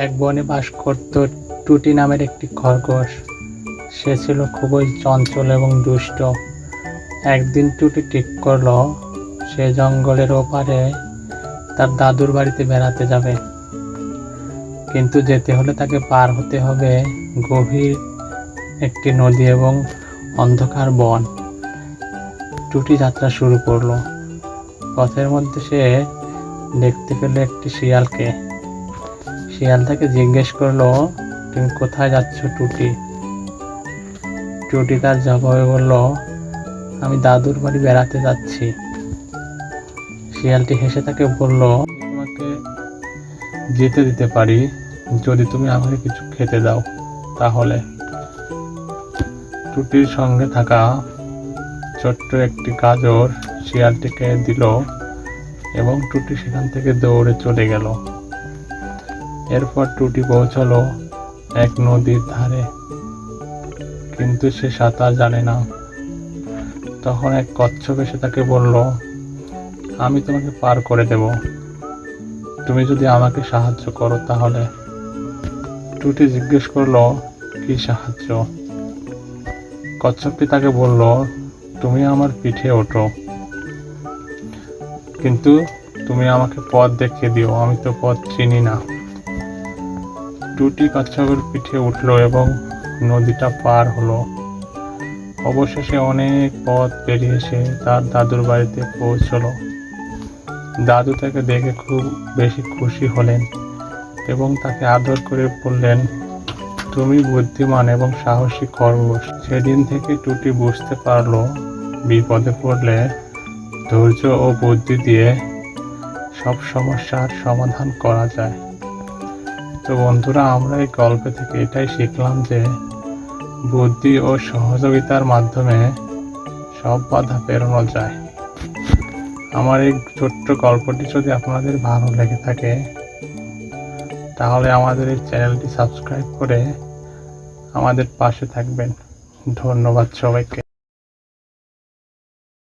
এক বনে বাস করত টুটি নামের একটি খরগোশ। সে ছিল খুবই চঞ্চল এবং দুষ্ট। একদিন টুটি ঠিক করলো সে জঙ্গলের ওপারে তার দাদুর বাড়িতে বেড়াতে যাবে, কিন্তু যেতে হলে তাকে পার হতে হবে গভীর একটি নদী এবং অন্ধকার বন। টুটি যাত্রা শুরু করলো। পথের মধ্যে সে দেখতে পেল একটি শিয়ালকে। শিয়াল তাকে জিজ্ঞেস করলো, তুমি কোথায় যাচ্ছ টুটি? টুটি তার জবাবে বলল, আমি দাদুর বাড়ি বেড়াতে যাচ্ছি। শিয়ালটি হেসে তাকে বলল, তোমাকে যেতে দিতে পারি যদি তুমি আমাকে কিছু খেতে দাও। তাহলে টুটির সঙ্গে থাকা ছোট্ট একটি গাজর শিয়ালটিকে দিল এবং টুটি সেখান থেকে দৌড়ে চলে গেল। এরপর টুটি পৌঁছলো এক নদীর ধারে, কিন্তু সে সাঁতার জানে না। তখন এক কচ্ছপ এসে তাকে বলল, আমি তোমাকে পার করে দেব, তুমি যদি আমাকে সাহায্য করো তাহলে। টুটি জিজ্ঞেস করলো, কি সাহায্য? কচ্ছপটি তাকে বলল, তুমি আমার পিঠে ওঠো, কিন্তু তুমি আমাকে পথ দেখিয়ে দিও, আমি তো পথ চিনি না। টুটি কচ্ছপের পিঠে উঠলো এবং নদীটা পার হলো। অবশেষে অনেক পথ পেরিয়ে সে তার দাদুর বাড়িতে পৌঁছলো। দাদু তাকে দেখে খুব বেশি খুশি হলেন এবং তাকে আদর করে বললেন, তুমি বুদ্ধিমান এবং সাহসী খরগোশ। সেদিন থেকে টুটি বুঝতে পারলো বিপদে পড়লে ধৈর্য ও বুদ্ধি দিয়ে সব সমস্যার সমাধান করা যায়। তো বন্ধুরা, আমরা এই গল্প থেকে এটাই শিখলাম যে বুদ্ধি ও সহযোগিতার মাধ্যমে সব বাধা পেরোনো যায়। আমার এই ছোট্ট গল্পটি যদি আপনাদের ভালো লেগে থাকে তাহলে আমাদের এই চ্যানেলটি সাবস্ক্রাইব করে আমাদের পাশে থাকবেন। ধন্যবাদ সবাইকে।